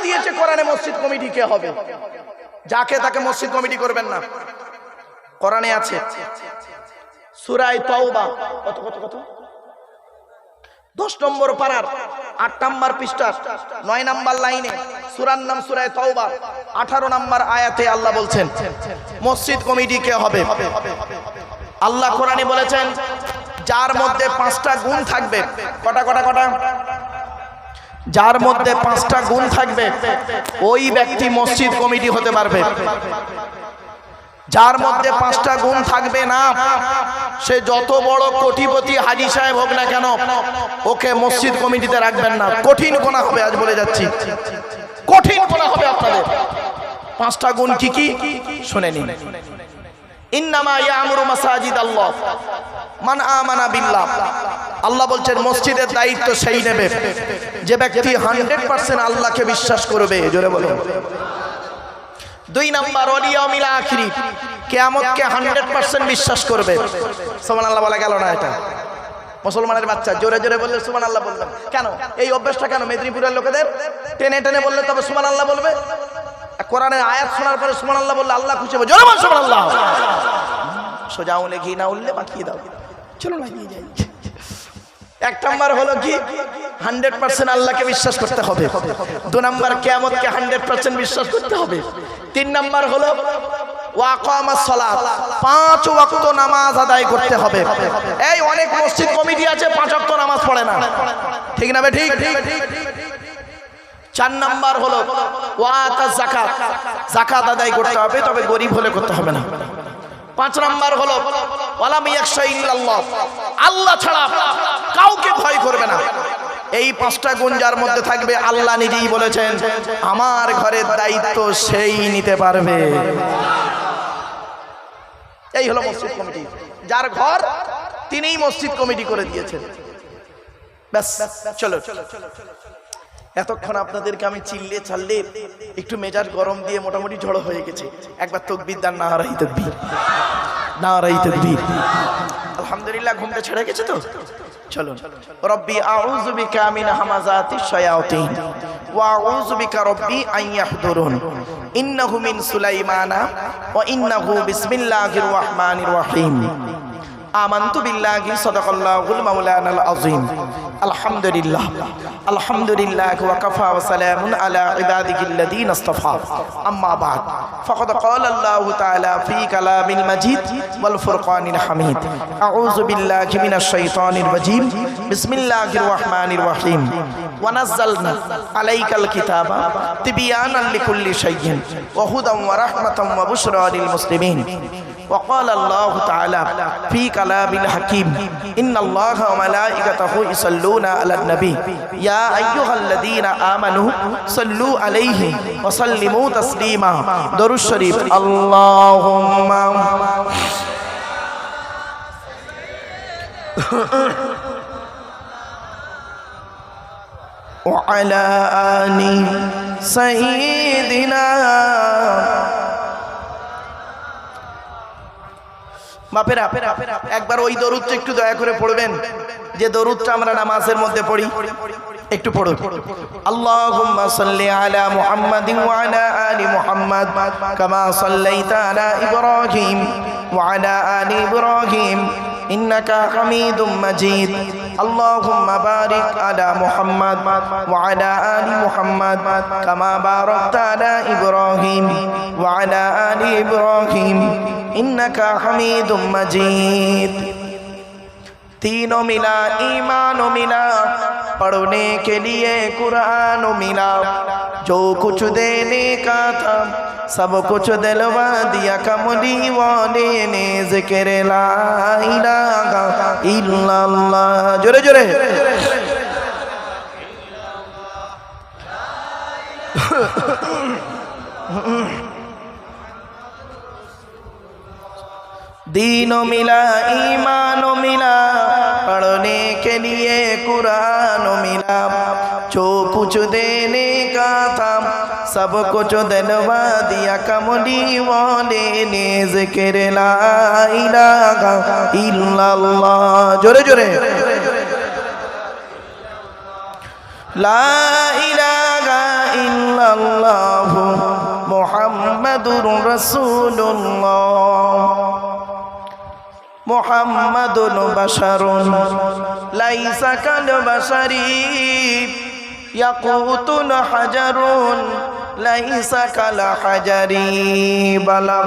দিয়েছে কোরআনে মসজিদ কমিটি কে হবে? যাকে তাকে মসজিদ কমিটি করবেন না। কোরআনে আছে সূরা তাওবা কত কত কত 10 নম্বর পারার 8 নম্বর পৃষ্ঠা 9 নম্বর লাইনে সূরার নাম সূরা তাওবা 18 নম্বর আয়াতে আল্লাহ বলছেন মসজিদ কমিটি কে হবে। আল্লাহ কোরআনে বলেছেন যার মধ্যে 5টা গুণ থাকবে। কটা কটা কটা? যার মধ্যে 5টা গুণ থাকবে ওই ব্যক্তি মসজিদ কমিটি হতে পারবে। যার মধ্যে 5টা গুণ থাকবে না সে যত বড় কোটিপতি হাজী সাহেব হোক না কেন ওকে মসজিদ কমিটিতে রাখবেন না। কঠিন গুনাহ হবে, আজ বলে যাচ্ছি কঠিন গুনাহ হবে আপনাদের। 5টা গুণ কি কি শুনে নিন। ইন্নামা ইয়ামুরু মাসাজিদ আল্লাহ মান আমানা বিল্লাহ। আল্লাহ বলছেন মসজিদের দায়িত্ব সেই নেবে যে ব্যক্তি 100% আল্লাহকে বিশ্বাস করবে। জোরে বলুন। 2 নাম্বার ওয়াল ইয়াউমিল আখির, কিয়ামতকে 100% বিশ্বাস করবে। সুবহানাল্লাহ বলা গেল না? এটা মুসলমানের বাচ্চা জোরে জোরে বললে সুবহানাল্লাহ বলবেন কেন? এই অভ্যাসটা কেন মেদিনীপুরের লোকেদের? টেনে টেনে বললে তবে সুবহানাল্লাহ বলবে। কোরআনের আয়াত শোনার পরে সুবহানাল্লাহ বললে আল্লাহ খুশি হবে। জোরে বল সুবহানাল্লাহ। সোজা উলে ঘি না উললে বাকিয়ে দাও। চলো লাগিয়ে যাই। 1 নাম্বার হলো কি 100% আল্লাহকে বিশ্বাস করতে হবে। 2 নাম্বার কিয়ামতকে 100% বিশ্বাস করতে হবে। 3 নাম্বার হলো ওয়াকামাস সালাত, 5 ওয়াক্ত নামাজ আদায় করতে হবে। এই অনেক মসজিদ কমিটি আছে 5 ওয়াক্ত নামাজ পড়ে না, ঠিক না? ঠিক। 4 নাম্বার হলো ওয়াতাজ যাকাত, যাকাত আদায় করতে হবে, তবে গরিব হলে করতে হবে না। 5 নাম্বার হলো ওয়ালাম ইয়াখশা ইল্লাল্লাহ, আল্লাহ ছাড়া কাউকে ভয় করবে না। এই 5টা গুণ যার মধ্যে থাকবে আল্লাহ নিজেই বলেছেন আমার ঘরের দায়িত্ব সেই নিতে পারবে। এই হলো মসজিদ কমিটি। যার ঘর তিনিই মসজিদ কমিটি করে দিয়েছেন। ব্যাস চলো। এতক্ষণ আপনাদেরকে আমি চিল্লে চাললে একটু মেজাজ গরম দিয়ে মোটামুটি ঝড়ো হয়ে গেছে। একবার তাকবীর দান, নারায়ে তাকবীর, নারায়ে তাকবীর। আলহামদুলিল্লাহ ঘুমটা ছেড়ে গেছে তো? চলো। রব্বি আউযু বিকা মিন হামাযাতিশ শায়াতিন ওয়া আউযু বিকা রব্বি আন ইয়াহদুরুন। ইন্নাহু মিন সুলাইমানা ওয়া ইন্নাহু বিসমিল্লাহির রাহমানির রাহিম। আমানতু বিল্লাহি সাদাকাল্লাহুল মাওলানাল আযীম। আলহামদুলিল্লাহ আলহামদুলিল্লাহ ওয়া কাফা ওয়া সালামুন আলা ইবাদিহিল্লাযীনা ইসতাফা। আম্মা বা'দ ফাকাদ ক্বালা আল্লাহু তাআলা ফী কালামিল মাজিদ ওয়াল ফুরকানিল হামিদ। আউযু বিল্লাহি মিনাশ শাইতানির রাজীম। বিসমিল্লাহির রাহমানির রাহিম। ওয়া নাযালনা আলাইকাল কিতাবা তিবয়ানান লিকুল্লি শাইইন ওয়া হুদাম ওয়া রাহমাতাম ওয়া বুশরা লিল মুসলিমিন। وقال الله تعالى في كلام الحكيم إن الله وملائكته يصلون على النبي يا أيها الذين آمنوا صلوا عليه وسلموا تسليما. درود الشريف. اللهم وعلى آل سيدنا বাপেরা একবার ওই দরুদটা একটু দয়া করে পড়বেন যে দরুদটা আমরা নামাজের মধ্যে পড়ি। একটু পড়ুন। আল্লাহুম্মা সাল্লি আলা মুহাম্মাদিন ওয়া আলা আলি মুহাম্মাদ কামা সাল্লাইতা আলা ইব্রাহিম ওয়া আলা আলি ইব্রাহিম ইন্নাকা হামিদুম মাজিদ। আল্লাহুম্মা বারিক আলা মুহাম্মাদ ওয়া আলা আলি মুহাম্মাদ কামা বারাকতা আলা ইব্রাহিম ওয়া আলা আলি ইব্রাহিম इन्नका हमीदुम मजीद। तीनों मिला ईमान मिला, पढ़ने के लिए कुरान मिला, जो कुछ देने का था सब कुछ दिलवा दिया कमली वाले ने। जिक्र ला इलाहा इल्लल्लाह। जोरे जोरे। दीनो मिला ईमानो मिला, पढ़ने के लिए कुरान मिला, जो कुछ देने का था सब कुछ दिलवा दिया कमली वाले ने। जिक्र ला इलाहा इल्लल्लाह। जोरे जोरे। ला इलाहा इल्लल्लाह মুহাম্মাদুর রাসূলুল্লাহ মুহাম্মাদুন বাশারুন লাইসা কাল বাশারি ইয়াকুতুন হাজারুন লাইসা কাল হাজারি বালা